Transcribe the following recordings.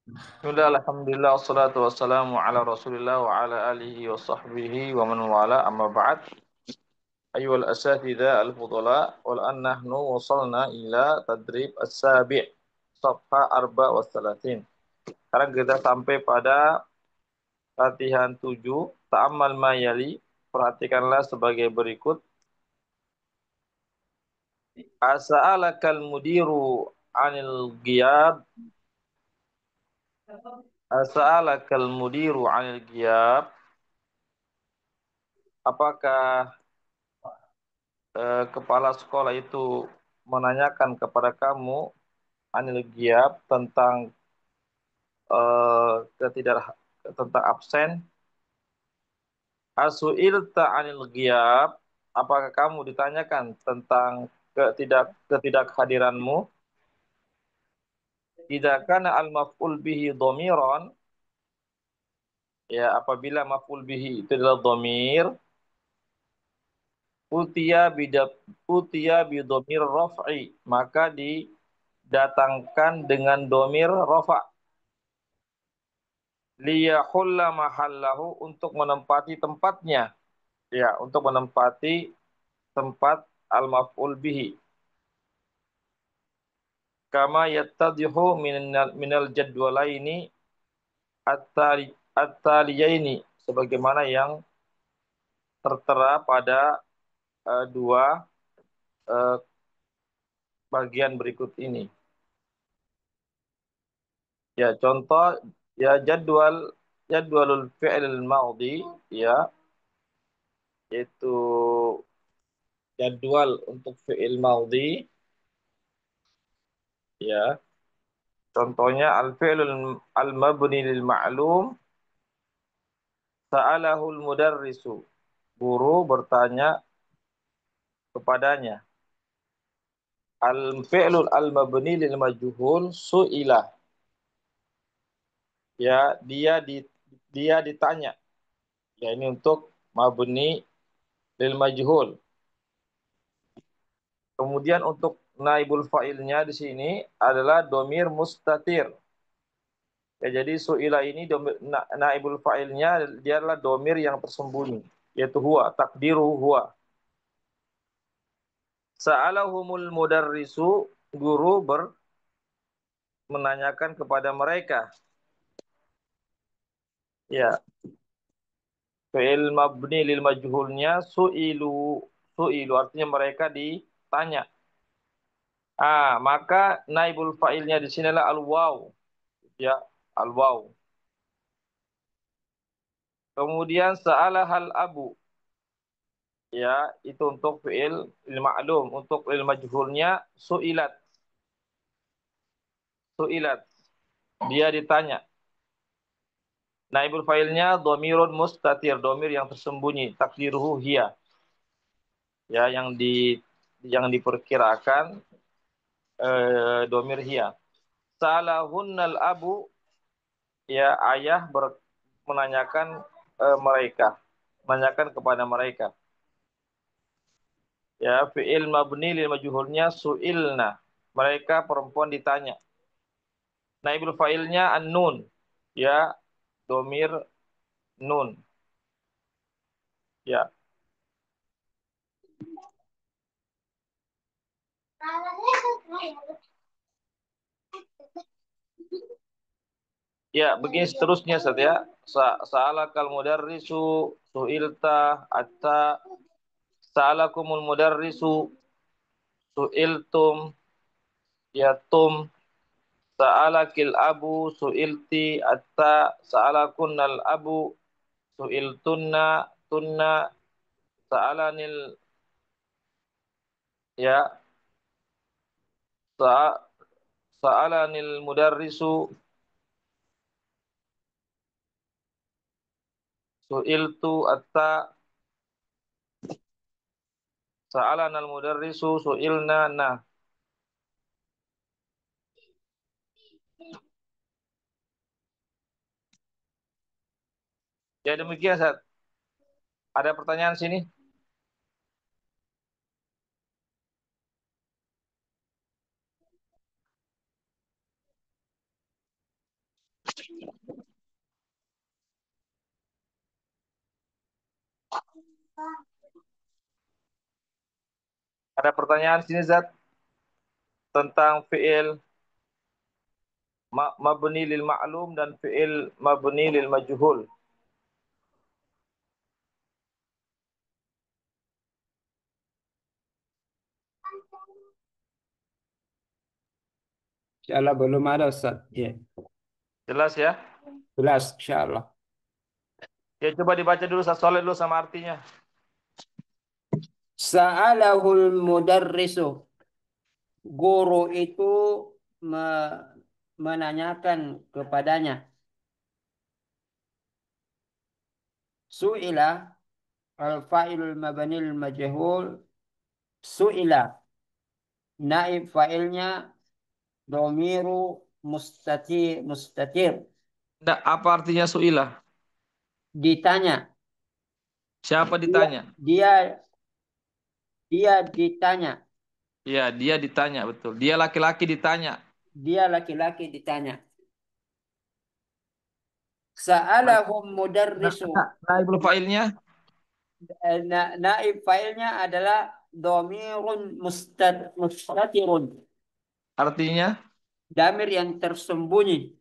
Bismillah, alhamdulillah, wassalatu wassalamu ala rasulillah wa ala alihi wa sahbihi wa man wala amma ba'd. Ayyuhal asatidha al-fudala wal an nahnu wasalna ila tadrib as-sabi' safha arba wa salatin. Sekarang kita sampai pada latihan 7. Ta'ammal ma yali. Perhatikanlah sebagai berikut. Asa'alakal mudiru anil giyab. Asa'alakal mudiru anil giyab. Apakah kepala sekolah itu menanyakan kepada kamu anil giyab tentang ketidak tentang absen. Asu'ilta anil giyab, apakah kamu ditanyakan tentang ketidakhadiranmu? Tidak kana al maf'ul bihi dhamiran, ya apabila maf'ul bihi itu adalah dhamir, utiya bidab utiya bidhamir raf'i, maka didatangkan dengan dhamir rafa'. Liyahulla mahallahu, untuk menempati tempatnya, ya untuk menempati tempat al maf'ul bihi, kama yattadihu minal jadwalaini at-taliyaini, sebagaimana yang tertera pada dua uh, bagian berikut ini. Ya contoh, ya jadwalul fi'il maudi, ya yaitu jadwal untuk fi'il maudi, ya contohnya al-fi'lul al-mabni lil ma'lum, sa'alahul mudarrisu, guru bertanya kepadanya. Al-fi'lul al-mabni lil majhul, su'ilah, ya dia ditanya. Ya ini untuk mabni lil majhul. Kemudian untuk naibul fa'ilnya di sini adalah domir mustatir. Ya, jadi su'ila ini naibul fa'ilnya dia adalah domir yang tersembunyi, yaitu huwa, takdiru huwa. Sa'alahumul mudarrisu, guru menanyakan kepada mereka. Ya, fi'il mabni lil majhulnya su'ilu artinya mereka ditanya. Maka naibul fa'ilnya di sinilah al-waw. Ya, al-waw. Kemudian sa'alahal abu. Ya, itu untuk fi'il ma'lum. Untuk fi'il majhulnya su'ilat. Su'ilat. Dia ditanya. Naibul fa'ilnya domirun mustatir. Domir yang tersembunyi. Takdiruhu hiya. Ya, yang diperkirakan domir hiya. Sa'alahunnal abu. Ya, ayah menanyakan mereka. Menanyakan kepada mereka. Ya, fi'il mabni lil majhulnya su'ilna. Mereka perempuan ditanya. Naibul fa'ilnya an-nun. Ya, domir nun. Ya. Ya, begini seterusnya Ustaz ya. Sa'alakal mudarrisu su'ilta atta, sa'alakumul mudarrisu su'iltum yatum, sa'alakil abu su'ilti atta, sa'alakunnal abu su'iltunna tunna, sa'alanil, ya sa- sa'alanil mudarrisu su'iltu atta, sa'alanal mudarrisu su'ilna nah. Ya demikian Ustaz. Ada pertanyaan sini? Ada pertanyaan sini Zat tentang fiil mabni lil ma'lum dan fiil mabni lil majhul. Insyaallah belum ada Ustaz. Ya, Jelas ya? jelas insyaallah. Ya coba dibaca dulu Soleh dulu sama artinya. Sa'alahul mudarrisu. Guru itu menanyakan kepadanya. Su'ila al-fa'ilul mabanil majhul. Su'ila. Naib fa'ilnya domiru mustatir. Nggak, apa artinya su'ilah? Ditanya. Siapa Dia, ditanya? dia, dia ditanya. Ya, dia ditanya, betul. Dia laki-laki ditanya. Dia laki-laki ditanya. Baik. Sa'alahum Nah, mudarrisu. naibul fa'ilnya Naib fa'ilnya adalah domirun mustatirun. artinya Damir yang tersembunyi.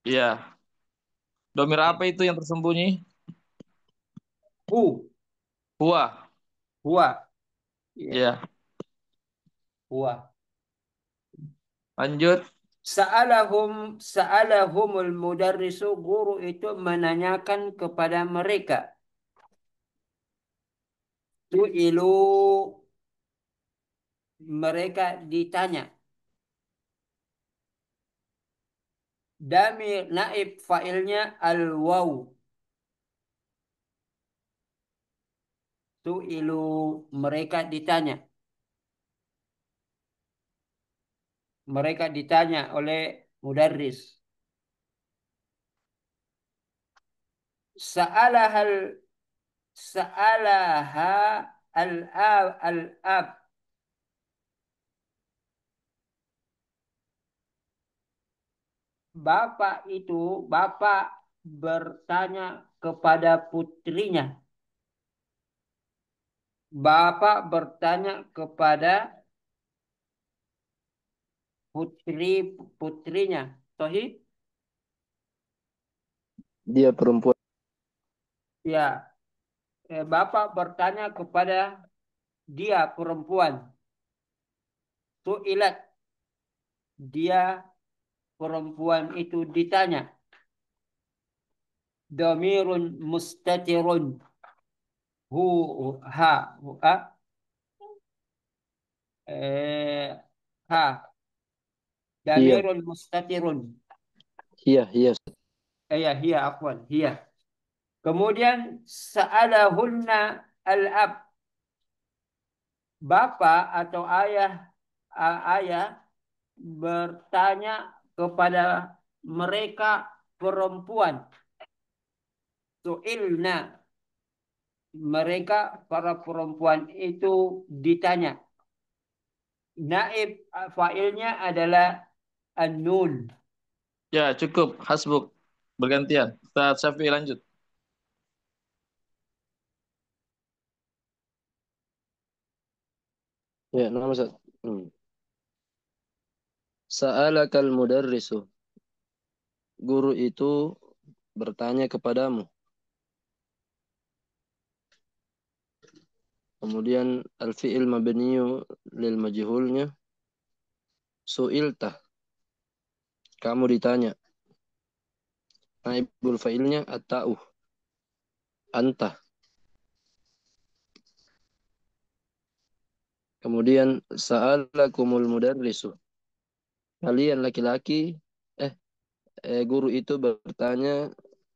ya. Domir apa itu yang tersembunyi? Hu, Huwa. huwa. Ya, Ya. huwa. Lanjut. Sa'alahumul mudarrisu, guru itu menanyakan kepada mereka. Tu'ilu, mereka ditanya. Damir naib fa'ilnya al-waw. Tu'ilu, mereka ditanya. Mereka ditanya oleh mudarris. Sa'alahal Sa'alaha al-ab. Bapak bertanya kepada putrinya. Bapak bertanya kepada putrinya. Sahih? Dia perempuan. Ya, Bapak bertanya kepada dia perempuan. Su'ilat, dia perempuan itu ditanya. Dhamirun mustatirun. Ha. Ha. Iya, Dhamirun mustatirun. iya. Hiya, afwan, hiya. Kemudian sa'alahunna al-ab. Bapak atau ayah bertanya kepada mereka perempuan. Su'ilna. Mereka para perempuan itu ditanya. Naib fa'ilnya adalah an-nun. Ya, cukup. Hasbuk. Bergantian. Ustaz Syafi'i lanjut. Ya, nama Ustaz. Sa'alakal mudarrisu. Guru itu bertanya kepadamu. Kemudian al-fi'il mabniyu lil majhulnya su'ilta. Kamu ditanya. Naibul fa'ilnya at-ta'u. Anta. Kemudian sa'alakumul mudarrisu. Kalian laki-laki guru itu bertanya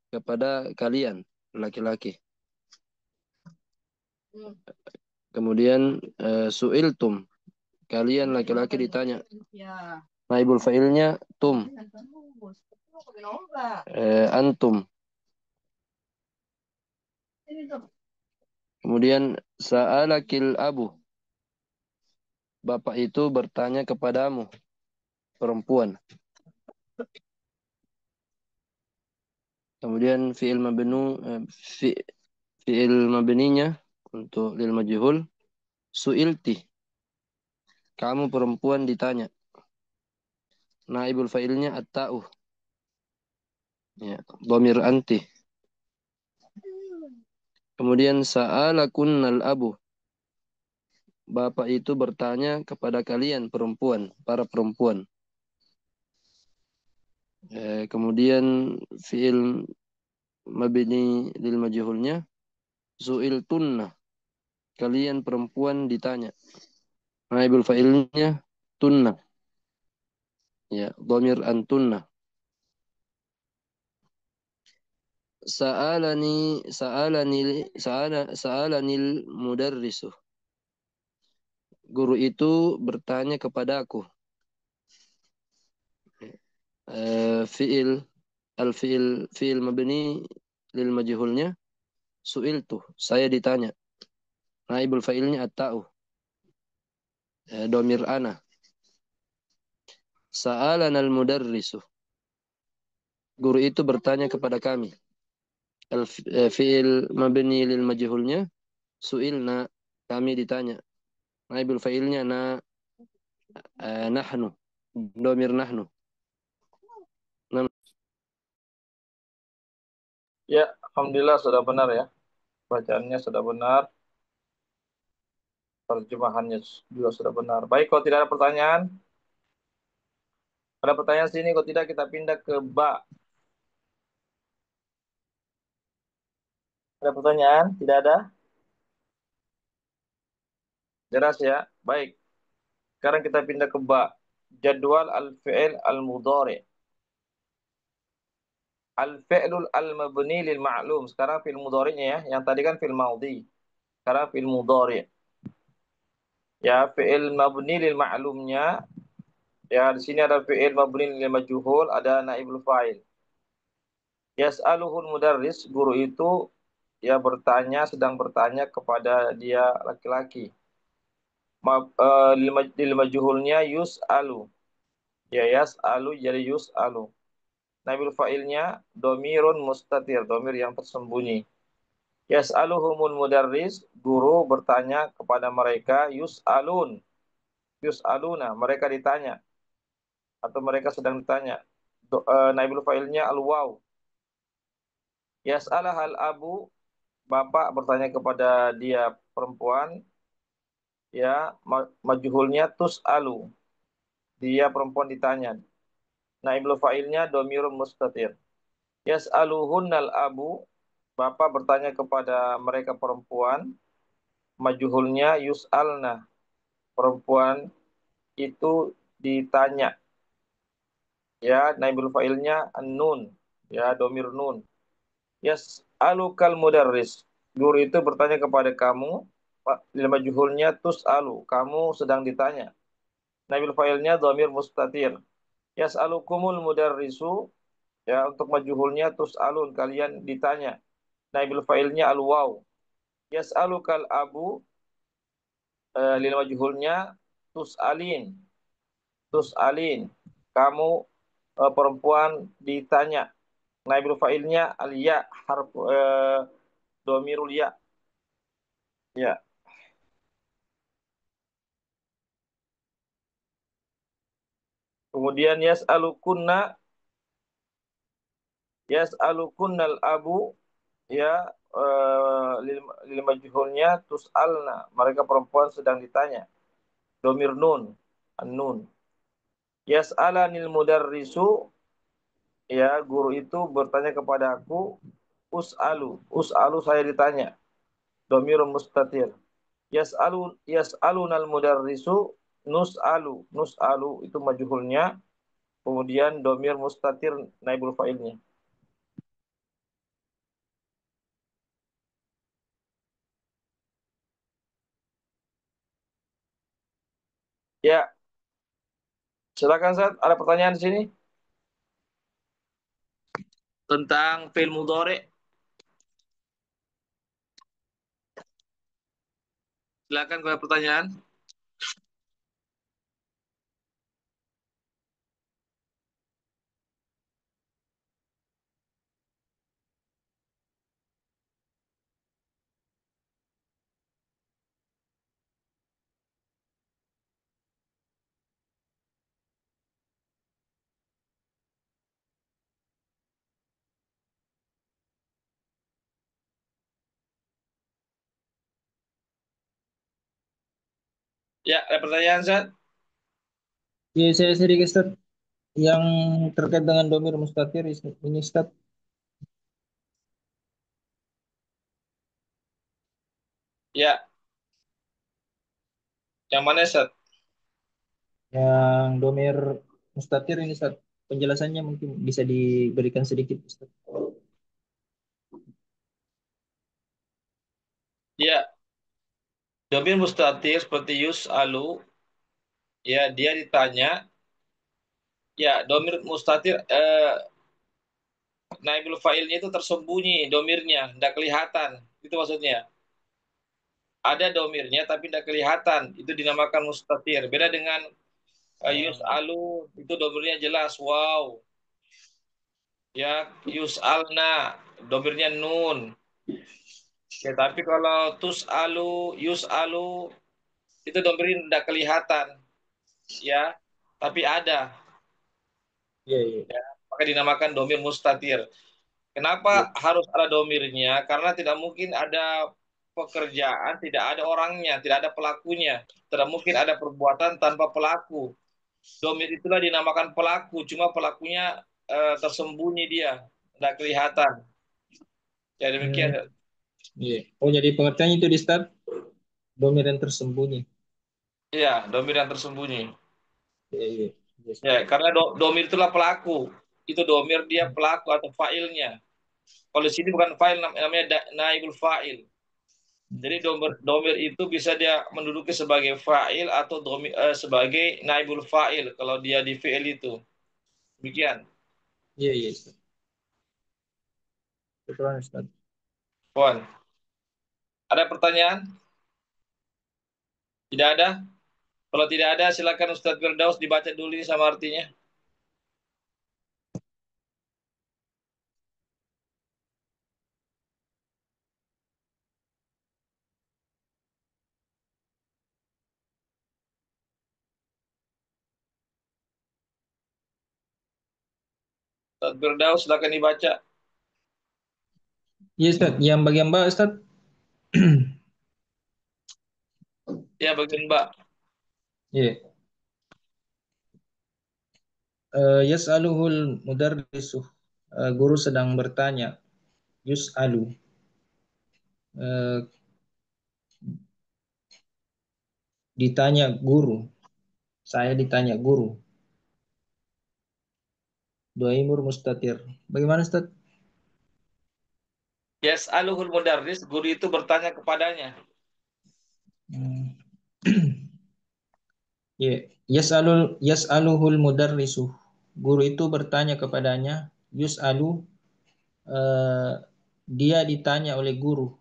kepada kalian laki-laki. Kemudian su'iltum. Kalian laki-laki ditanya. Naibul fa'ilnya tum. Antum. Kemudian sa'alakil abu. Bapak itu bertanya kepadamu. Perempuan. Kemudian fi'il mabninya untuk lil majhul su'ilti. Kamu perempuan ditanya. Naibul fa'ilnya at-ta'u. Ya, dhamir anti. Kemudian sa'alakunnal abu. Bapak itu bertanya kepada kalian perempuan, para perempuan. Kemudian fi'il mabni lil majhulnya su'iltunna. Kalian perempuan ditanya. Naibul fa'ilnya tunna. Ya, dhamir antunna. Sa'alanil mudarrisu. Guru itu bertanya kepadaku. Fi'il fi'il mabni lil majhulnya su'iltu. Saya ditanya. Naibul fa'ilnya at-ta'u. Dhamir ana. Sa'alanal mudarrisu. Guru itu bertanya kepada kami. Fi'il mabni lil majhulnya su'ilna. Kami ditanya. Naibul fa'ilnya nahnu. Dhamir nahnu. Ya, alhamdulillah sudah benar ya. Bacaannya sudah benar, terjemahannya juga sudah benar. Baik, kalau tidak ada pertanyaan, ada pertanyaan sini, kalau tidak kita pindah ke ba. Ada pertanyaan? Tidak ada? Jelas ya? Baik. Sekarang kita pindah ke ba. Jadwal al-fi'il al-mudhari. Al-fi'lul al-mabni lil ma'lum. Sekarang fi'il mudhari'nya ya. Yang tadi kan fi'il madhi. Sekarang fi'il mudhari'. Ya, fi'il mabni lil ma'lumnya. Ya, di sini ada fi'il mabni lil majhul, ada naibul fa'il. Yas'aluhul mudarris, guru itu ya sedang bertanya kepada dia laki-laki. Lil majhulnya yus'alu. Ya, yas'alu jadi yus'alu. Naibul fa'ilnya domirun mustatir, domir yang tersembunyi. Yas'aluhumul mudarris, guru bertanya kepada mereka, yus'aluna, mereka ditanya atau mereka sedang ditanya. Naibul fa'ilnya al-waw. Yas'alah hal abu, bapak bertanya kepada dia perempuan, ya majhulnya tus'alu, dia perempuan ditanya. Naibul fa'ilnya domirun mustatir. Yas'aluhunnal abu, bapak bertanya kepada mereka perempuan, majhulnya yus'alna, perempuan itu ditanya. Ya, naibul fa'ilnya an-nun, ya domir nun. Yas'alukal mudarris, guru itu bertanya kepada kamu, lil majhulnya tus'alu, kamu sedang ditanya. Naibul fa'ilnya dhamir mustatir. Yas'alukumul mudarrisu, ya untuk majhulnya tus'alun, kalian ditanya. Naibul fa'ilnya al-waw. Yas'alukal abu, lil majhulnya tus'alin. Tus'alin. Kamu perempuan ditanya. Naibul fa'ilnya al-ya, harf domirul ya. Ya. Kemudian yas'alukunnal abu, ya lil majhulnya tus'alna, mereka perempuan sedang ditanya. Domir nun, an-nun. Yas'alanil mudarrisu, ya guru itu bertanya kepada aku, us'alu saya ditanya. Domir mustatir. Yas'alunal mudarrisu, nus'alu itu majhulnya, kemudian domir mustatir naibul fa'ilnya. Ya, silakan Zat, ada pertanyaan di sini tentang fi'il mudhari? Silakan kalau ada pertanyaan. Ya, ada pertanyaan, Zat? Ya, saya sedikit Ustaz yang terkait dengan domir mustatir ini Ustaz. Ya, yang mana, Zat? Yang domir mustatir ini Ustaz. Penjelasannya mungkin bisa diberikan sedikit Ustaz. Ya, domir mustatir seperti yus'alu, ya dia ditanya, ya domir mustatir naibul fa'ilnya itu tersembunyi, domirnya tidak kelihatan. Itu maksudnya. Ada domirnya tapi tidak kelihatan. Itu dinamakan mustatir. Beda dengan yus'alu, itu domirnya jelas. Wow. Ya, yus'alna, domirnya nun. Ya, tapi kalau tus'alu, yus'alu, itu domirnya tidak kelihatan. Ya, tapi ada. Iya, iya. Ya, maka dinamakan domir mustatir. Iya. Kenapa harus ada domirnya? Karena tidak mungkin ada pekerjaan, tidak ada orangnya, tidak ada pelakunya. Tidak mungkin ada perbuatan tanpa pelaku. Domir itulah dinamakan pelaku, cuma pelakunya tersembunyi dia, tidak kelihatan. Ya Hmm, demikian. iya. Oh, jadi pengertiannya itu di Ustaz, domir yang tersembunyi. Ya, domir yang tersembunyi. Iya, iya. Iya, Ya, Ustaz. karena domir itulah pelaku. Itu domir dia pelaku atau fa'ilnya. Kalau di sini bukan fa'il, namanya naibul fa'il. Jadi domir itu bisa dia menduduki sebagai fa'il atau sebagai naibul fa'il kalau dia di fi'il itu. Demikian. Iya, iya Ustaz. Betul Ustaz. Puan, ada pertanyaan? Tidak ada? Kalau tidak ada, silakan Ustadz Firdaus dibaca dulu sama artinya. Ustadz Firdaus, silakan dibaca. Iya Ustaz, yang bagian bawah Ustaz. Ya, bagian Mbak. Iya. Yas'aluhul mudarrisu. Guru sedang bertanya. Yus'alu. Eh, Ditanya guru. Saya ditanya guru. Doaimur mustatir. Bagaimana Ustaz? Yas'aluhul mudarris, guru itu bertanya kepadanya. Hmm. Ya, yas'aluhul mudarrisu. Guru itu bertanya kepadanya. Yus'alu. eh, Dia ditanya oleh guru.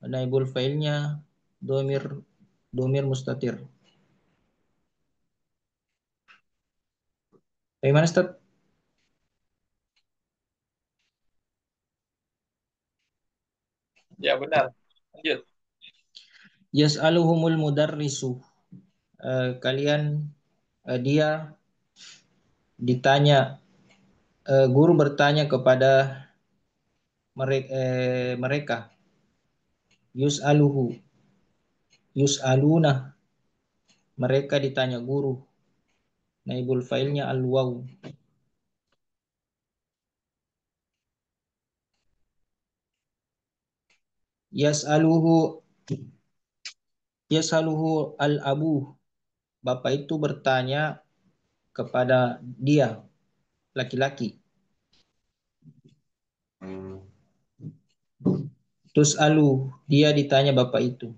Naibul fa'ilnya domir domir mustatir. Bagaimana Ustaz? Ya, benar. Lanjut. Yas'aluhumul mudarrisu. Dia ditanya, guru bertanya kepada mereka. Yus'aluhu. Yus'aluna. Mereka ditanya guru. Naibul fa'ilnya al-waw. Yas'aluhu. Yas'aluhu al-abu. Bapak itu bertanya kepada dia, laki-laki. Terus dia ditanya bapak itu.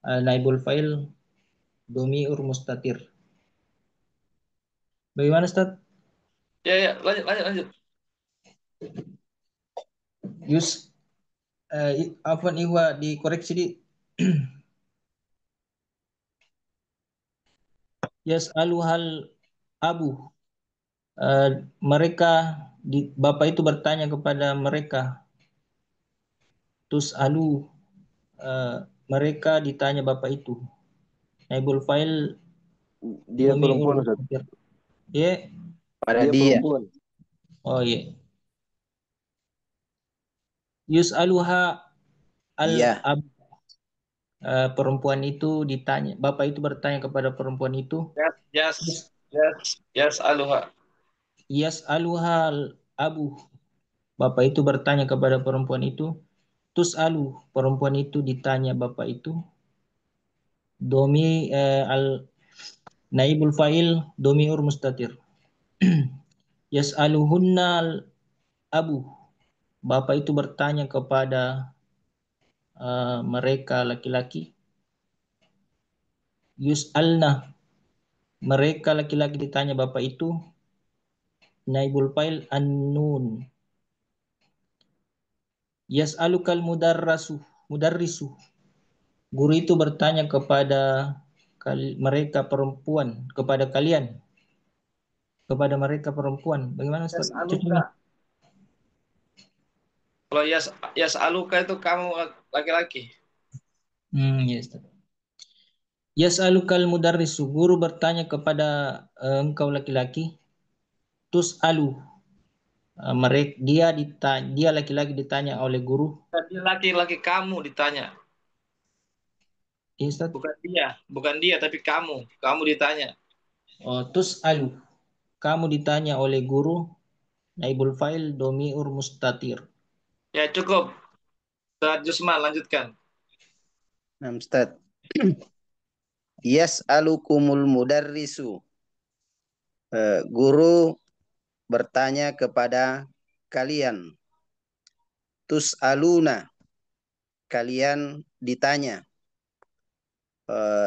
Naibul fa'il domiur mustatir. Bagaimana Ustaz? Ya, ya, lanjut. Yus, Afwan Iwa dikoreksi di Yas'aluhal abu. Mereka bapak itu bertanya kepada mereka. Tus eh, mereka ditanya bapak itu. Naibul fa'il Dia domiur perempuan, Ustaz. mustatir. Ya, Pada Dia dia. perempuan. oh iya. Yus'aluha Iya. al-ab. perempuan itu ditanya, bapak itu bertanya kepada perempuan itu, Yes, aluha. yas'aluhal abu, bapak itu bertanya kepada perempuan itu, tus'alu, perempuan itu ditanya bapak itu, domi al naibul fa'il domiur mustatir. Yas'aluhunnal abu, bapak itu bertanya kepada mereka laki-laki. Yus'alna, mereka laki-laki ditanya bapak itu. Naibul fa'il an-nun. Yas'alukal mudarrisu, guru itu bertanya kepada mereka perempuan, kepada kalian, kepada mereka perempuan. Bagaimana Ustaz? Yas'aluka. Kalau yas'aluka itu kamu laki-laki. Yes. Yas'alukal mudarrisu, guru bertanya kepada engkau laki-laki. Tus'alu, dia laki-laki ditanya oleh guru. Dia laki-laki, kamu ditanya. Yes, Ustaz. Bukan dia, tapi kamu ditanya. Tus'alu, kamu ditanya oleh guru. Naibul fa'il domiur mustatir. Ya cukup. Ustaz Jusman, lanjutkan. Nah, Ustaz. Yas'alukumul mudarrisu. Guru bertanya kepada kalian. Tus'aluna, kalian ditanya.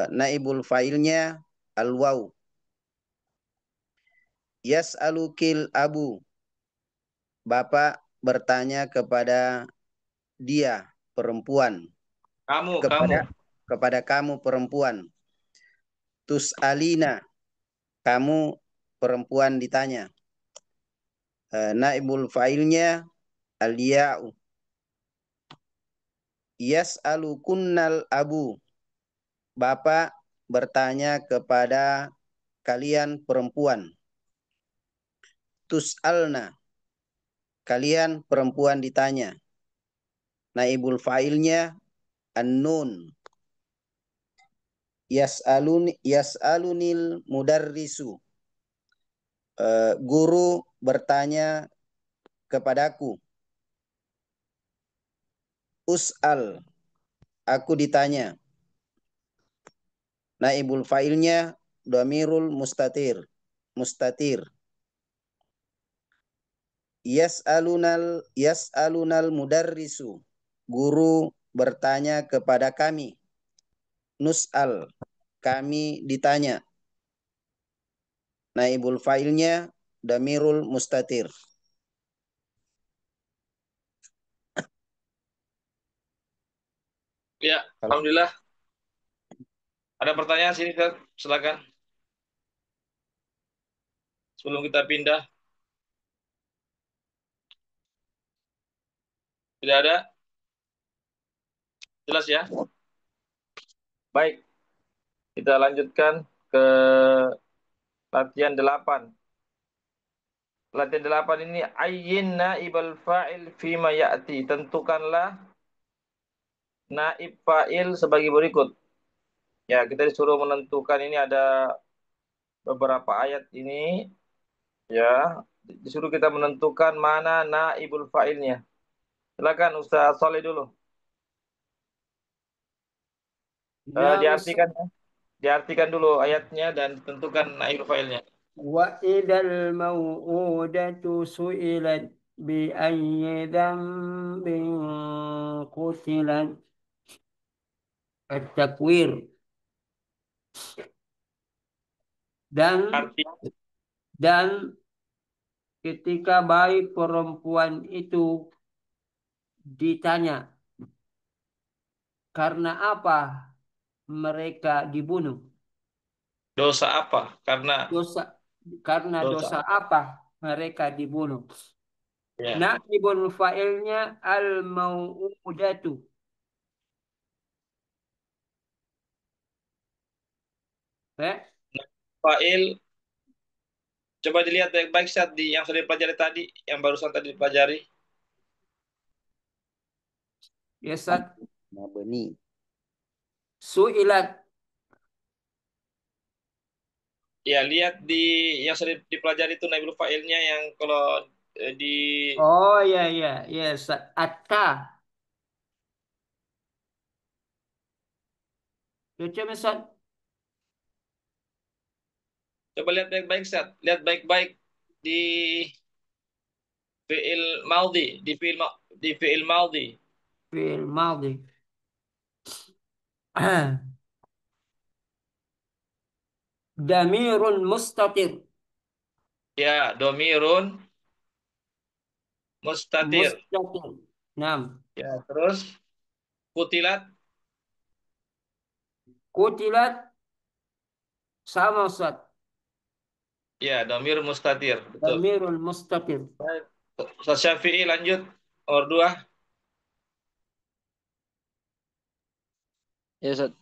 Naibul fa'ilnya al-waw. Yas'alukil abu, bapak bertanya kepada dia perempuan, kepada kamu perempuan. Tus'alina, kamu perempuan ditanya. Naibul fa'ilnya al-ya'u. Yas'alukunnal abu, bapak bertanya kepada kalian perempuan. Tus'alna, kalian perempuan ditanya. Naibul fa'ilnya an-nun. Yas'alunil mudarrisu, guru bertanya kepadaku. Us'al, aku ditanya. Naibul fa'ilnya dhamirul mustatir. Yas'alunal mudarrisu, guru bertanya kepada kami. Nus'al, kami ditanya. Naibul fa'ilnya dhamirul mustatir. Ya, alhamdulillah. Ada pertanyaan sini, Ustaz? Silakan. Sebelum kita pindah. Tidak ada? Jelas ya? Baik. Kita lanjutkan ke latihan 8. Latihan 8 ini ayyin naibal fa'il fima ya'ti. Tentukanlah naib fa'il sebagai berikut. Ya, kita disuruh menentukan, ini ada beberapa ayat ini. Ya, disuruh kita menentukan mana naibul fa'ilnya. Silakan Ustaz Soleh dulu. Diartikan dulu ayatnya dan tentukan naibul fa'ilnya. Wa idal mau'udatu su'ilat bi ayyi dzambin qutilat. At-takwir. Dan ketika bayi perempuan itu ditanya, karena apa mereka dibunuh? Dosa apa? Karena dosa apa mereka dibunuh? Ya. Naibul fa'ilnya al-mau'udatu. Fa'il, coba dilihat baik-baik Ustaz di yang sudah dipelajari tadi, yang barusan tadi dipelajari. Ya, Ustaz. Mabni. Su'ilat. Ya, lihat di yang sering dipelajari itu naibul fa'ilnya yang kalau di Oh ya ya ya. Atta. Baca Ustaz. coba lihat baik-baik, Ustaz. Lihat baik-baik di fi'il maudhi, di fi'il maudhi. Fi'il madhi. Damirun mustatir. Ya, domirun mustatir. Mustatir. Nam. Ya, terus kutilat. Kutilat sama Ustaz. Ya, domir mustatir. Betul. Damirun mustatir. Baik. Ustaz Syafi'i lanjut. Nomor 2. Ya, Ustaz.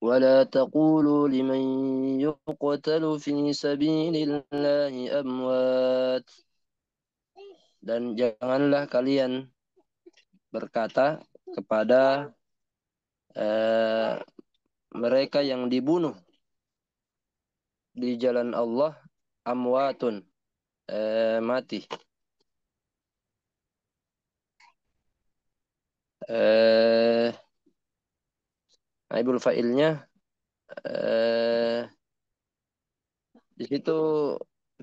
ولا تقولوا لمن يقتل في سبيل الله أموات. Dan janganlah kalian berkata kepada mereka yang dibunuh di jalan Allah amwatun, mati. Naibul fa'ilnya di situ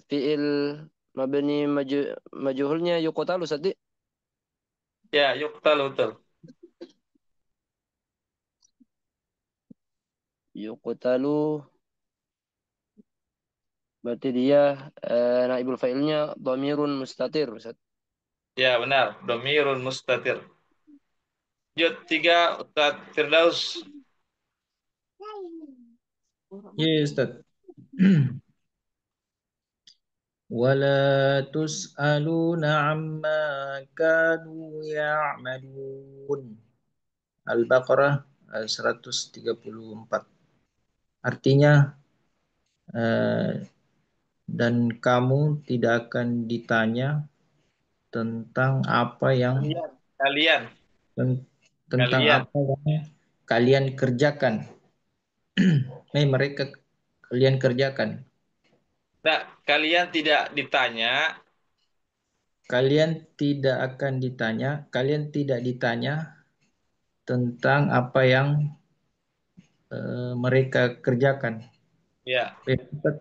fi'il mabni majuhulnya yuqtalu sadi. Ya, yuqtal betul. Yuqtalu berarti dia naibul fa'ilnya dhamirun mustatir, Ustaz. Ya, benar. Domirun mustatir. Lanjut 3, Ustaz Firdaus. Ya, Ustaz. Wala tus'aluna amma kanu ya'malun. Al-Baqarah 134. Artinya dan kamu tidak akan ditanya tentang apa yang Kalian. tentang Kalian. apa yang kalian kerjakan. Mereka kalian kerjakan. Nah, kalian tidak ditanya. Kalian tidak akan ditanya, kalian tidak ditanya tentang apa yang mereka kerjakan. Ya, Ustaz,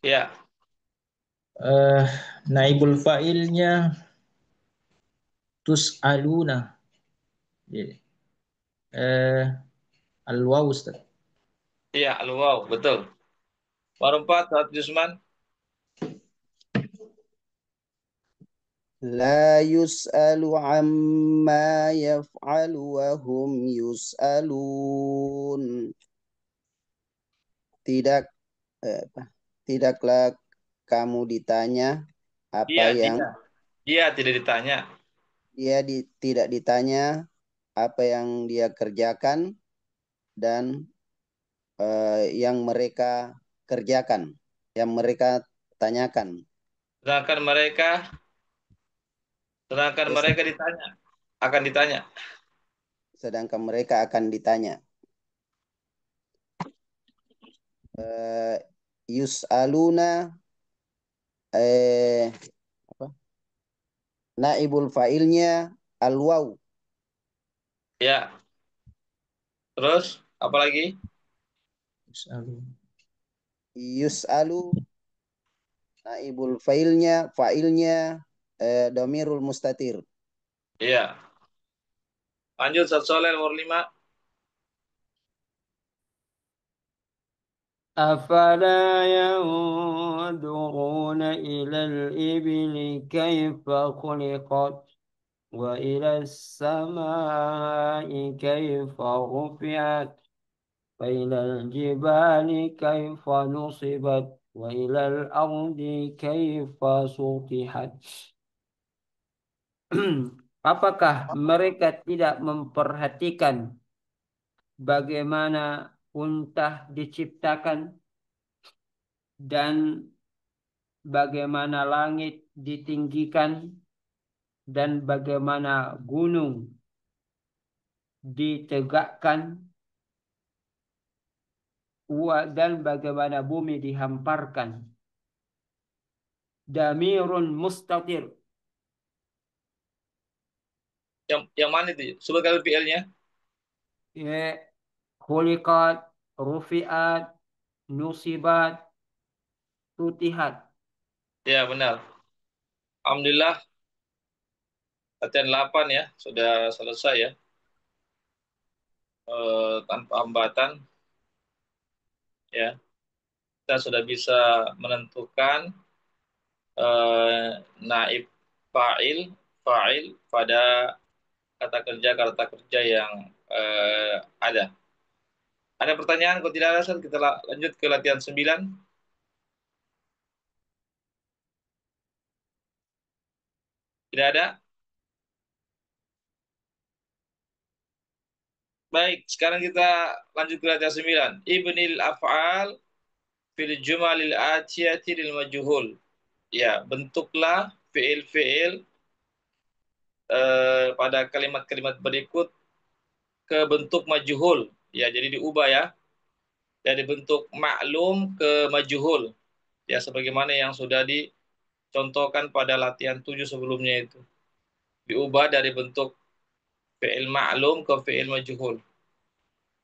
ya, naibul fa'ilnya tus'aluna. Ya. Al-waw, Ustaz. ya, wow, betul. Nomor 4, Ustaz Jusman. La yus'alu amma yaf'alu wa hum yus'alun. Tidak tidaklah kamu ditanya apa Dia yang tidak. Dia tidak ditanya. tidak ditanya apa yang dia kerjakan dan yang mereka kerjakan, yang mereka tanyakan. Sedangkan mereka Yes, ditanya, akan ditanya. sedangkan mereka akan ditanya. Yus'aluna apa? Naibul fa'ilnya al-waw. Ya. Terus apa lagi? Yus'alu naibul fa'ilnya dhamirul mustatir. Iya. Lanjut Ustaz Soleh nomor 5. أفلا ينظرون إلى الإبل كيف خلقت وإلى السماء كيف رفعت وإلى الجبال كيف نصبت وإلى الأرض كيف سطحت. Apakah mereka tidak memperhatikan bagaimana unta diciptakan dan bagaimana langit ditinggikan dan bagaimana gunung ditegakkan dan bagaimana bumi dihamparkan. Damirun mustatir. Yang mana itu? Sebutkan fi'ilnya. Ya, khuliqat, rufi'at, nusibat, tutihat. Ya, benar. Alhamdulillah latihan 8 ya, sudah selesai ya. Tanpa hambatan ya. Kita sudah bisa menentukan naib fa'il pada kata kerja yang ada. Ada pertanyaan? Kalau tidak ada, kita lanjut ke latihan 9. Tidak ada? Baik, sekarang kita lanjut ke latihan 9. Ibnil af'al fil jumalil atiyati lil majhul. Ya, bentuklah fi'il-fi'il pada kalimat-kalimat berikut ke bentuk majhul. Ya, jadi diubah ya. Dari bentuk maklum ke majhul. Ya, sebagaimana yang sudah dicontohkan pada latihan 7 sebelumnya itu. Diubah dari bentuk fi'il maklum ke fi'il majhul.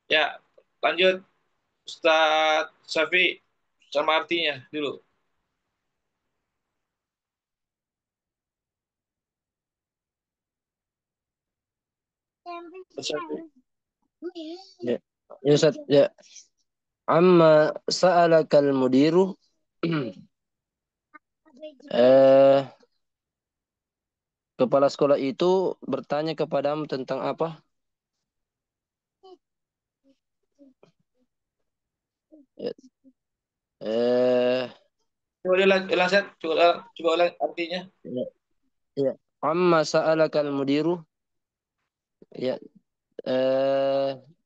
Ya, lanjut Ustaz Syafi sama artinya dulu. Ustaz Syafi. Ya, ya Ustaz, ya. Amma sa'alakal mudiru kepala sekolah itu bertanya kepadamu tentang apa? Ya. Coba ulang, Ustaz. Coba ulang artinya. Ya, ya. Amma sa'alakal mudiru, ya,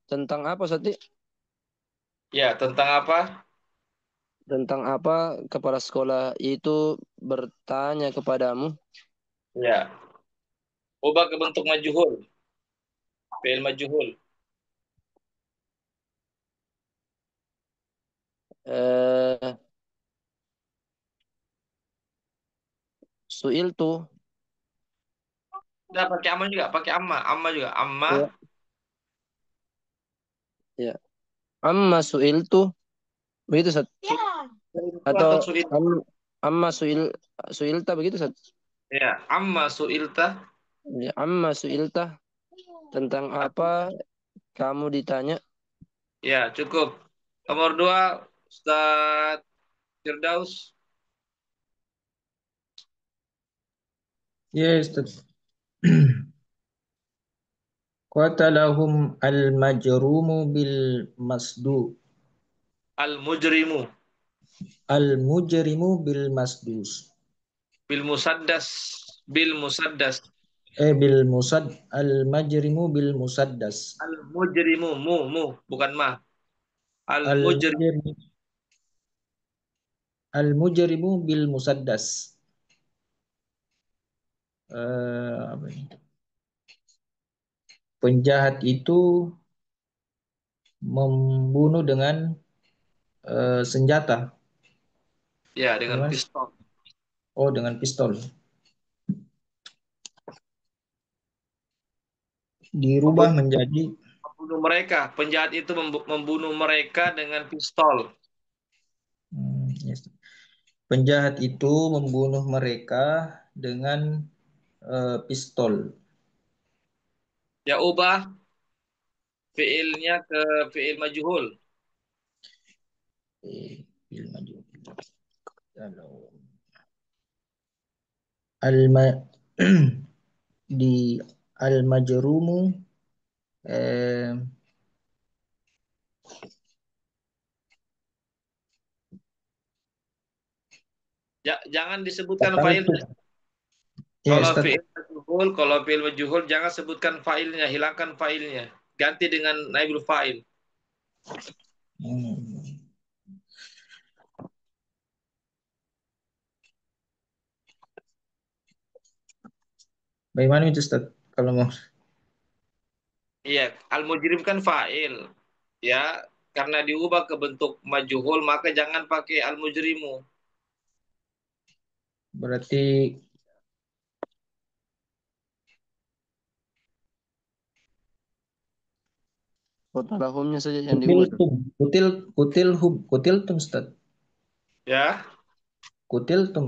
tentang apa Ustaz? Ya, tentang apa? Tentang apa kepala sekolah itu bertanya kepadamu? Ya, ubah ke bentuk majhul. Fi'il majhul. Eh, Suil tuh, Udah pakai amma juga, pakai amma juga. Amma, ya, ya. Amma suil tuh, begitu Ustaz? Atau atau su'il. amma suilta begitu Ustaz? Ya, amma su'ilta. Ya, amma suilta, tentang apa kamu ditanya? Ya, cukup. Nomor 2, Ustaz Firdaus. Yes, Ustaz. Qatalahum al-majrumu bil masdu. Al-mujrimu. Al-mujrimu bil masdus. Bil musaddas. Bil musaddas. Bil musad al-majrimu bil musaddas. Al-mujrimu. Mu. Bukan ma. Al-mujrim. Al-mujrimu al-mujrimu bil musaddas. Apa ini? Penjahat itu membunuh dengan senjata. Ya, dengan Bagaimana? pistol. Oh, dengan pistol. Dirubah menjadi Membunuh mereka. Penjahat itu membunuh mereka dengan pistol. yes. Penjahat itu membunuh mereka dengan pistol. Ya, ubah fiilnya ke fiil majhul. Fiil majhul. Kalau al di al-majrumu eh, Ya, jangan disebutkan qataltu. failnya. Ya, Ustaz. Kalau fiil majhul jangan sebutkan failnya, hilangkan failnya. Ganti dengan naibul fa'il. Hmm. Bagaimana itu Ustaz? Kalau mau Iya, al-mujrim kan fa'il. Ya, karena diubah ke bentuk majhul maka jangan pakai al-mujrimu. berarti Qatalahumnya saja yang diubah. kutiltum Ustaz. Ya, Kutiltum.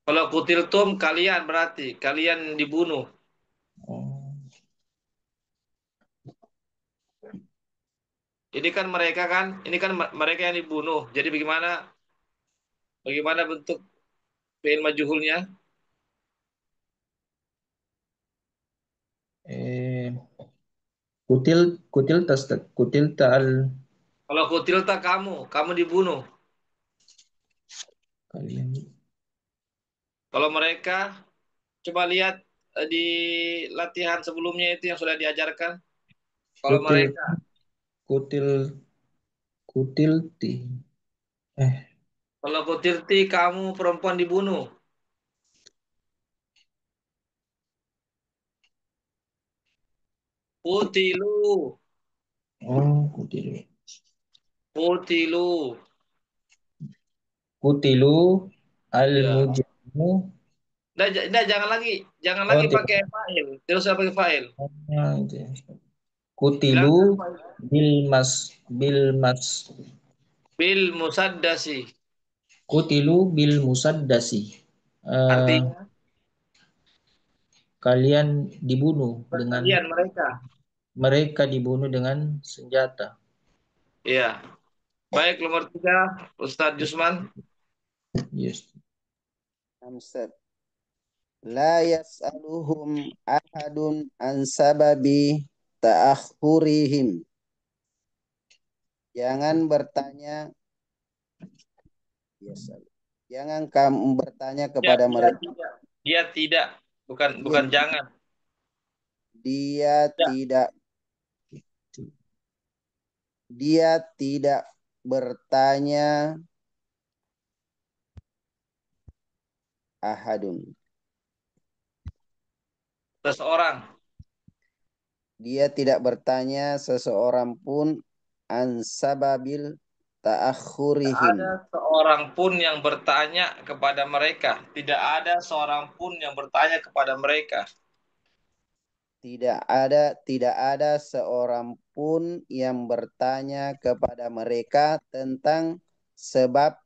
kalau kutiltum kalian berarti kalian dibunuh. Oh. Ini kan mereka yang dibunuh. Jadi bagaimana bagaimana bentuk fi'il majhulnya? Eh, kutil tas kutil al Kalau kutilta kamu dibunuh. kalian. Kalau mereka coba lihat di latihan sebelumnya itu yang sudah diajarkan. Kalau Kutil mereka, kutil kutilti. Eh, kalau kutilti kamu perempuan dibunuh. Kutilu, oh kutil. kutilu. Kutilu al Ya. mujrimu. Jangan Oh, lagi tidak. pakai fa'il. Tidak usah pakai fa'il. Ah, itu ya. Kutilu Hilangkan fa'il. bilmas bilmas. Bil musaddasi. Kutilu bil musaddasi. Eh, Artinya kalian dibunuh dengan kalian mereka. mereka dibunuh dengan senjata. Iya. Baik, nomor 3, Ustadz Jusman. Yes. Amsat. La yas'aluhum ahadun an sababi ta'akhurihim. Jangan bertanya, yas'al. Jangan kamu bertanya Ya, kepada dia mereka. tidak. Dia tidak. Bukan Dia, bukan jangan. dia Ya. tidak dia tidak bertanya ahadun. Seseorang. Dia tidak bertanya seseorang pun an sababil Tidak ada ta'akhurihim. seorang pun yang bertanya kepada mereka. Tidak ada seorang pun yang bertanya kepada mereka. Tidak ada seorang pun yang bertanya kepada mereka tentang sebab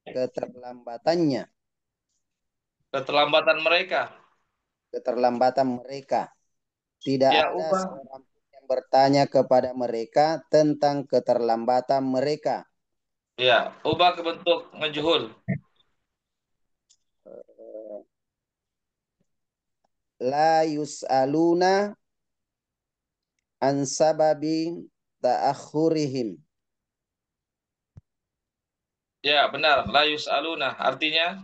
keterlambatannya, Keterlambatan mereka. keterlambatan mereka. Tidak Ya, ada ubah. seorang pun yang bertanya kepada mereka tentang keterlambatan mereka. Ya, ubah ke bentuk majhul. La yus'aluna an sababi ta'akhurihim. Ya, benar. La yus'aluna. Artinya,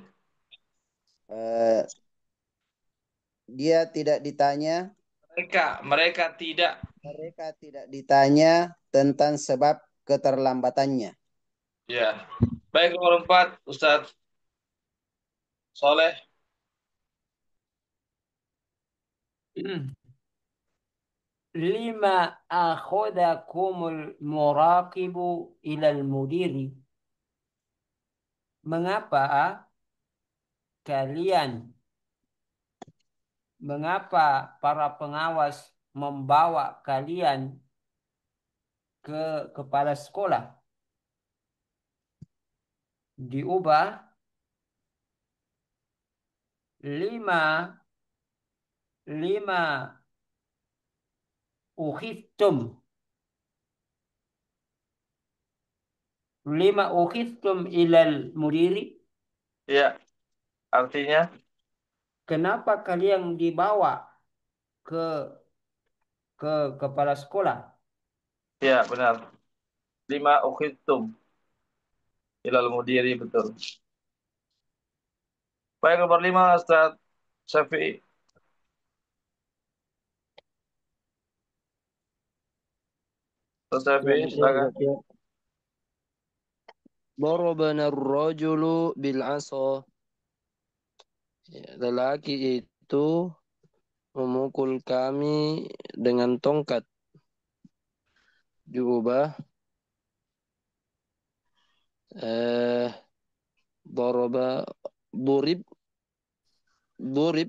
Eh, Dia tidak ditanya, mereka tidak. mereka tidak ditanya tentang sebab keterlambatannya. Ya. Baik, nomor 4, Ustadz Soleh. Lima akhodakumul muraqibu ilal mudiri. Mengapa kalian, mengapa para pengawas membawa kalian ke kepala sekolah? Diubah lima lima ukhiftum ilal mudiri. Ya, artinya, Kenapa kalian dibawa ke ke kepala sekolah? ya benar. 5 ukhidtum ilal mudiri, betul. Baik, nomor 5, Ustadz Syafi'i. Ustadz Ya, Syafi'i, betul. silakan. Ya. Darabana ar-rajulu bil 'asa. Ya, lelaki itu memukul kami dengan tongkat. Diubah doroba durib durib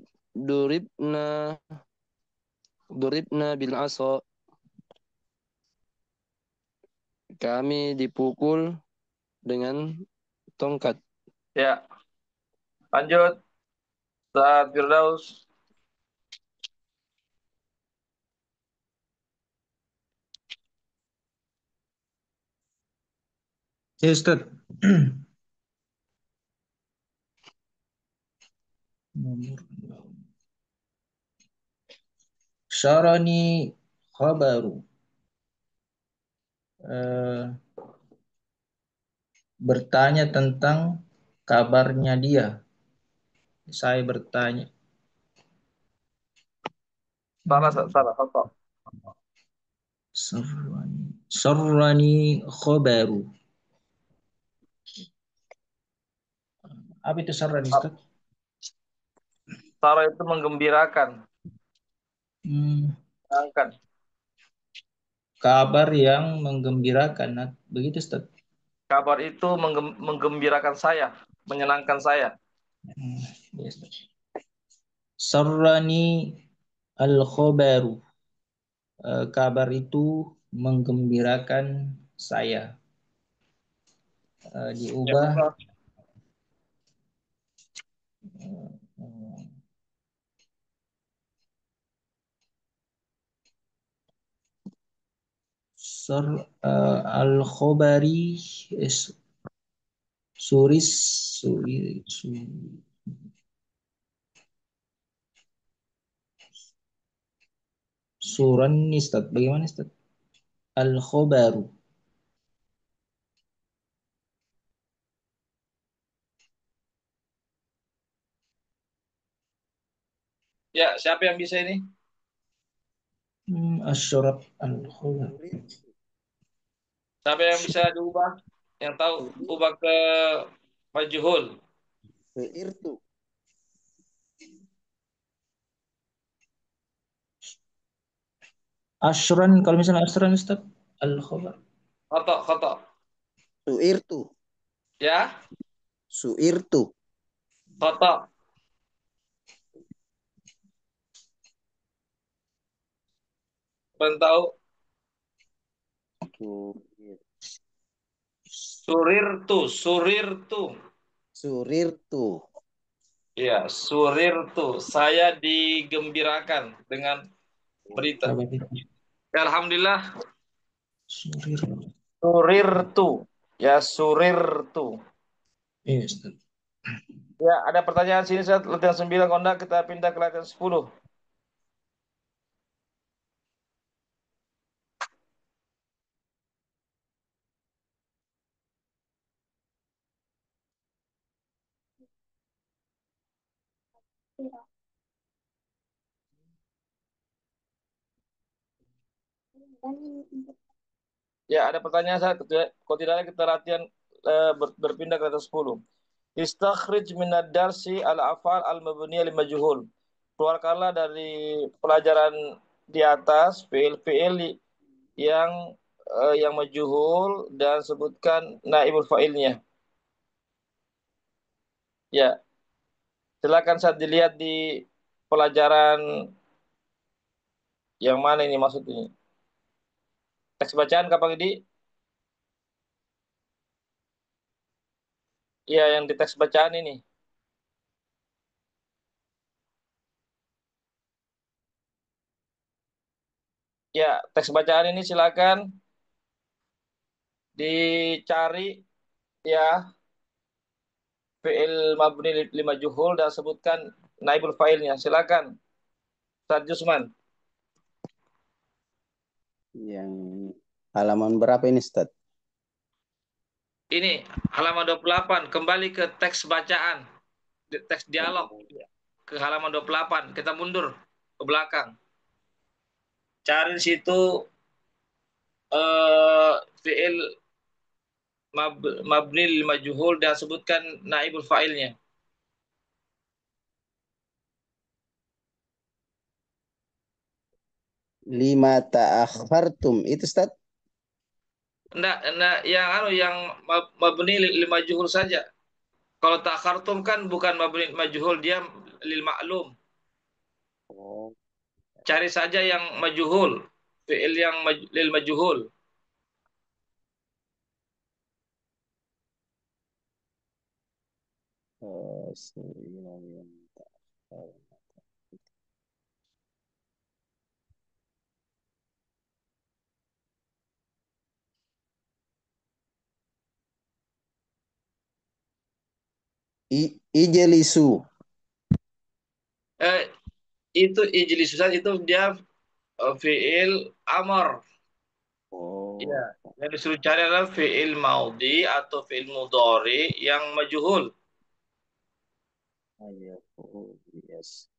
duribna bil asa. Kami dipukul dengan tongkat. Ya, lanjut. Ustaz Firdaus. Ya, Ustaz. Nomor Syarani khabaru. Bertanya tentang kabarnya dia. Saya bertanya. Salah, salah, salah. Sarrani khabaru. Apa itu sarrani, Ustaz? Sarah itu menggembirakan. Angkat. Kabar yang menggembirakan. Begitu, Ustaz. Kabar itu menggembirakan saya, menyenangkan saya. Yes, Sarrani al-khabaru. Kabar itu menggembirakan saya. Diubah Ya, al-khabari suris suran Ustaz. Bagaimana, Ustaz? Al-khabaru. Ya, siapa yang bisa ini? Asyarab al-khabar. Siapa yang bisa diubah? Yang tahu ubah ke majhul. Su'irtu. Asyran, kalau misalnya asyran, Ustaz, al-khabar. Khata. Su'irtu. Ya, Su'irtu. khata. Belum tahu. Surirtu. Surirtu. Ya, surirtu. Saya digembirakan dengan berita. Kabar itu. Ya, alhamdulillah. Surir. Surirtu. Ya, surirtu. Iya, Ustaz. Ya, ada pertanyaan sini Ustaz. Latihan 9 kondak, kita pindah ke latihan 10. Ya, ada pertanyaan Ustaz. Kalau tidak ada kita latihan berpindah ke latihan 10. Istakhrij minad darsi al-afal al-mabniyah lil majhul. Keluarkanlah dari pelajaran di atas fiil-fiil yang majhul dan sebutkan naibul fa'ilnya. Ya, silakan saat dilihat di pelajaran yang mana ini maksud ini. Teks bacaan kapan ini? Iya, yang di teks bacaan ini. Ya, teks bacaan ini silakan dicari ya fi'il mabni lima juhul dan sebutkan naibul fa'ilnya. Silakan. Ustaz Jusman. Yang halaman berapa ini, Ustaz? Ini halaman 28, kembali ke teks bacaan, teks dialog ke halaman 28. Kita mundur ke belakang. Cari di situ fi'il mabni lil majhul dan sebutkan naibul fa'ilnya. Lima ta'akhartum. Itu Ustaz? Enggak, yang mabni lil majhul saja. Kalau ta'khartum kan bukan mabni lil majhul, dia lil ma'lum. Oh. Cari saja yang majhul, fi'il yang lil majhul. Ijelisu. Eh, itu ijlis Ustaz, itu dia fi'il amar. Oh. Ya, yang disuruh cari adalah fi'il maudi atau fi'il mudhari yang majhul. Oh, yes.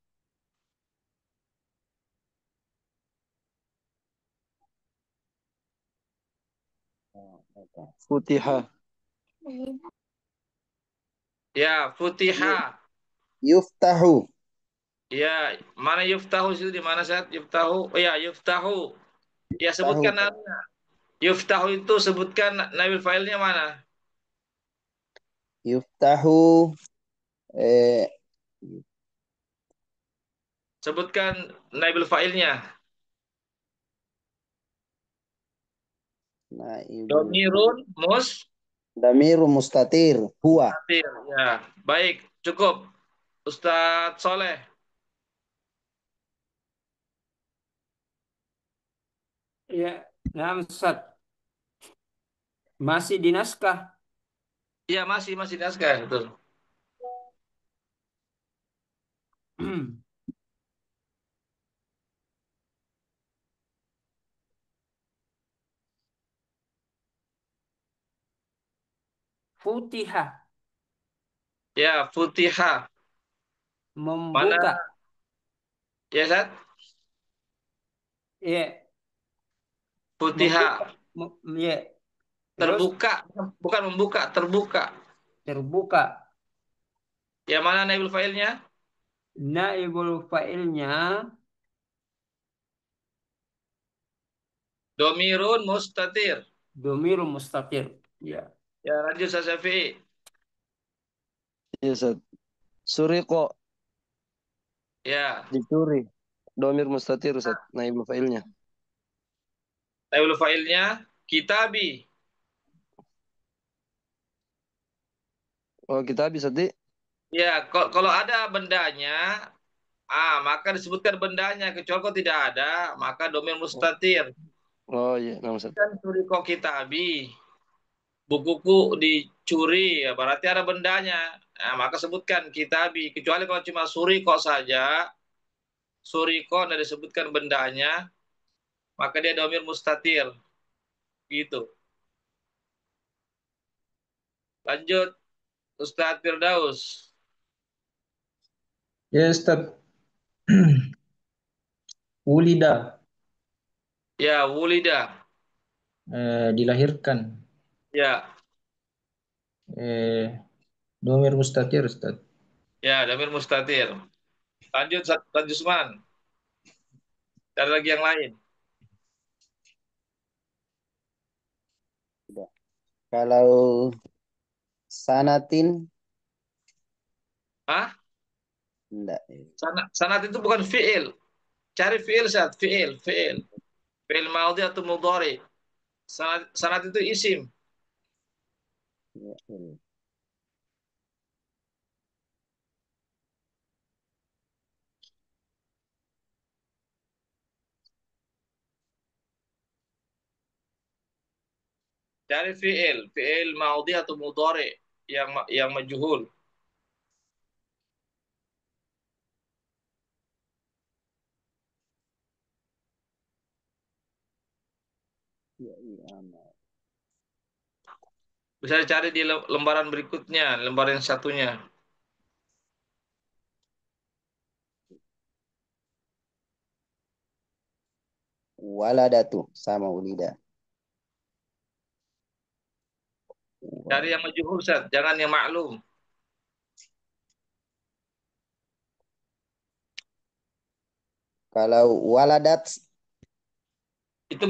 Futiha. Ya, futiha. Yuftahu. Ya, mana yuftahu itu di mana saat yuftahu? Oh ya, yuftahu. Ya, Tahu. sebutkan namanya. Yuftahu itu sebutkan nabil failnya mana? Yuftahu. Eh, Sebutkan nabil failnya. naibul. Domirun mustatir. Damiru mustatir. Huwa. Ya, baik, cukup. Ustadz Soleh. Ya, nah Ustaz. Masih di naskah. Iya, masih naskah, betul. Futiha. Ya, futiha. Mana? Membuka. Ya, Sat? Ya, membuka. Futiha. Ya, terus Terbuka, bukan membuka, terbuka. terbuka. Ya, mana naibul failnya? Naibul fa'ilnya Domirun mustatir. domirul mustatir. Ya. Ya, lanjut Ustaz Syafi'i. Ya, Ustaz. Suriqo. Ya, Dicuri. Domir mustatir, Ustaz. Naibul fa'ilnya. naibul failnya kitabi. Oh, kita bisa di. Ya, kalau ada bendanya, maka disebutkan bendanya. Kecuali kalau tidak ada, maka domir mustatir. Oh iya, nama Ustaz. Kan suriko kitabi. Bukuku dicuri, ya berarti ada bendanya. Nah, maka sebutkan kitabi. Kecuali kalau cuma suriko saja, suriko tidak disebutkan bendanya, maka dia domir mustatir. Gitu. Lanjut, Ustadz Firdaus. Ya Ustaz. Wulida. Ya, wulida. Dilahirkan. Ya, Domir mustatir Ustaz. ya, domir mustatir. Lanjut, lanjut Usman. Cari lagi yang lain. Kalau sanatin. Hah? Enggak. Sanat itu bukan fi'il. Cari fi'il saat fi'il. Fi'il maudhi atau mudhari. Sanat itu isim. Cari fi'il maudhi atau mudhari yang majhul. Bisa cari di lembaran berikutnya, lembaran yang satunya. Waladatu sama ulida. Cari yang majhul, Ustaz. Jangan yang maklum. Kalau waladat Itu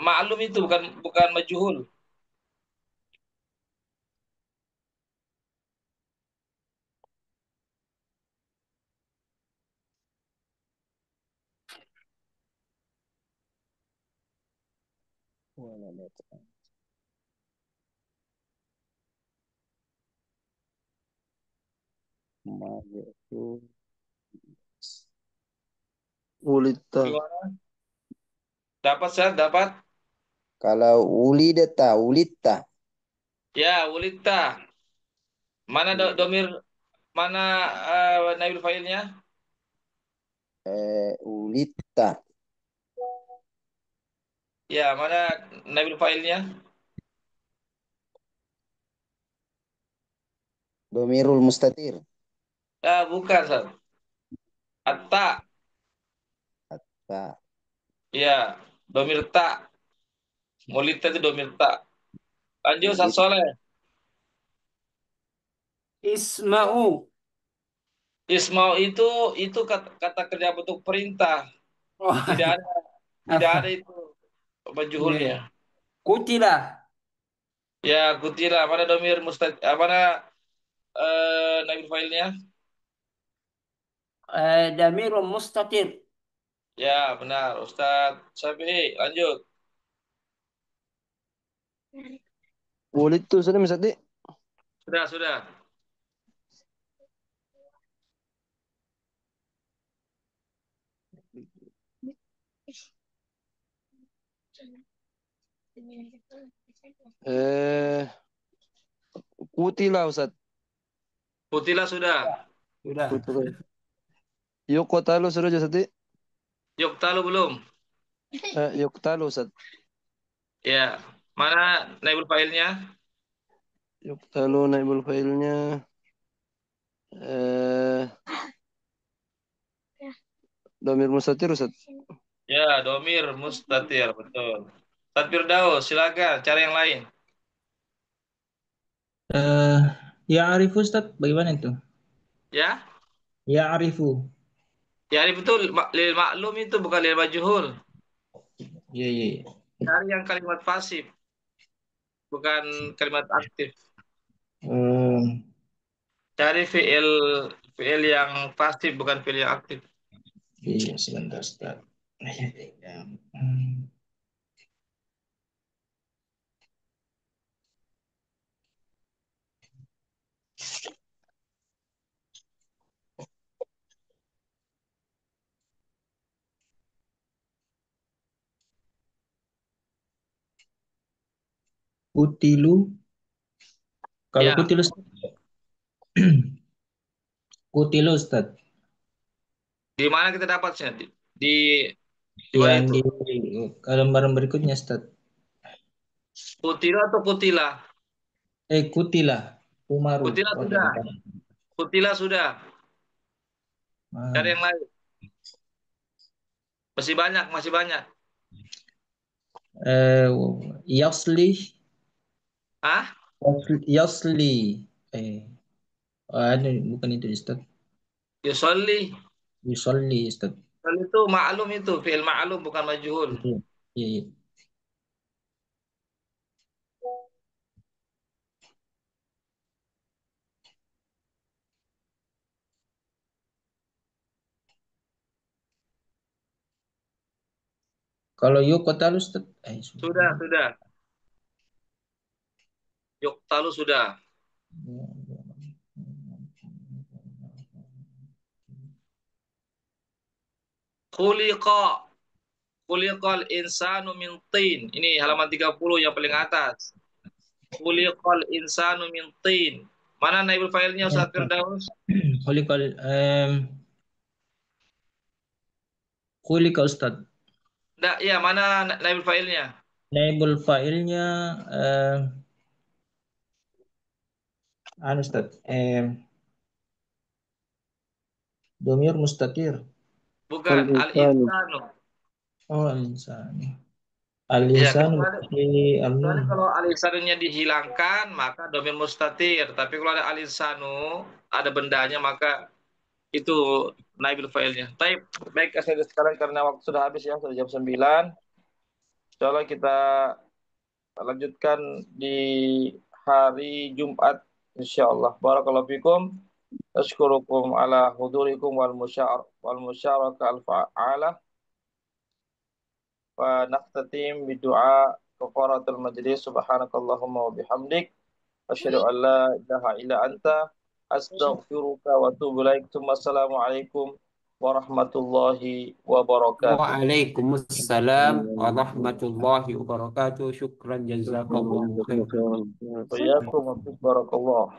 ma'lum itu bukan majhul. Ulita. Gimana? Dapat Ustaz? Dapat? Kalau ulidata, ulita, Ya, ulita. Mana domir, mana naibul fa'ilnya? ulita, Ya, mana naibul fa'ilnya? domirul mustatir, Ya, bukan Ustaz. Atta. ta, Ya, domir ta. Ulita itu domir ta. Lanjut Ustaz ulit, Soleh. Isma'u. Ismau itu kata kerja bentuk perintah. Oh, Tidak ada tidak ada apa? itu Iya, majhulnya. ya. Kutilah. Ya, kutila. Mana domir mana naibul fa'ilnya? Damirun mustatir. Ya, benar. Ustadz Syafi'i, lanjut. Ulitu sudah Ustaz. Sudah, sudah. Eh, Kutila Ustaz. Kutila sudah. Sudah. Kutila. Yuqtalu sudah Ustaz. Yuktalu belum? Yuqtalu Ustaz. Ya. Mana naibul fa'ilnya? Yuqtalu naibul fa'ilnya eh domir mustatir Ustaz. Ya, domir mustatir, betul. Ustadz Firdaus, silakan cari yang lain. Ya Arif Ustaz, bagaimana itu? Ya. Ya Arifu. Ya, ini betul. Lil maklum itu bukan lil majhul. Iya, iya, iya. Cari yang kalimat pasif, bukan kalimat aktif. Hmm, Cari fiil yang pasif, bukan fiil yang aktif. iya, sebentar Ustaz. Hmm. Kutilu. Kalau Ya, kutilu, kutilu Ustaz. di mana kita dapatnya? Di mana Yang itu? di lembaran berikutnya Ustaz. Kutila atau kutila? Kutila. Umaru. Kutila Oh, sudah. dari Kutila sudah. Cari ah. yang lain. Masih banyak, masih banyak. Eh, Yasli. Ah, Yasli. Ini bukan itu Ustaz. yusolli. Yusolli Ustaz. Yusolli itu ma'lum itu, fi'il ma'lum bukan majhul. Iya, iya, iya. Kalau yuk kota lu Ustaz. Sudah, sudah. Yuktalu sudah. Khuliqa. Khuliqal insanu min tin. Ini halaman 30 yang paling atas. Khuliqal insanu min tin. Mana naibul fa'ilnya Ustaz Firdaus? Khuliqal khuliqa Ustaz. Nggak, iya, mana naibul fa'ilnya? Naibul fa'ilnya Ustaz. Domir mustatir. Bukan, Al-insanu. al-insanu. Oh, al-insan. Ya, Al-insan kecuali berarti al-nun. kalau alisanunya dihilangkan, maka domir mustatir. Tapi kalau ada alisanu, ada bendanya, maka itu naibul fa'ilnya. Baik, baik sekarang karena waktu sudah habis ya, sudah jam 9. Insyaallah kita lanjutkan di hari Jumat insyaallah. Barakallahu fikum. Ashkurukum ala hudurikum wal musyarakah al fa'alah. Wa naftatim bidu'a kafaratul majlis. Subhanakallahumma wa bihamdik. Asyhadu an la ilaha illa anta astaghfiruka wa atubu ilaik. Assalamualaikum warahmatullahi wabarakatuh. Waalaikumsalam warahmatullahi wabarakatuh. Syukran jazakallahu khairan. Wa iyyakum wa barakallah.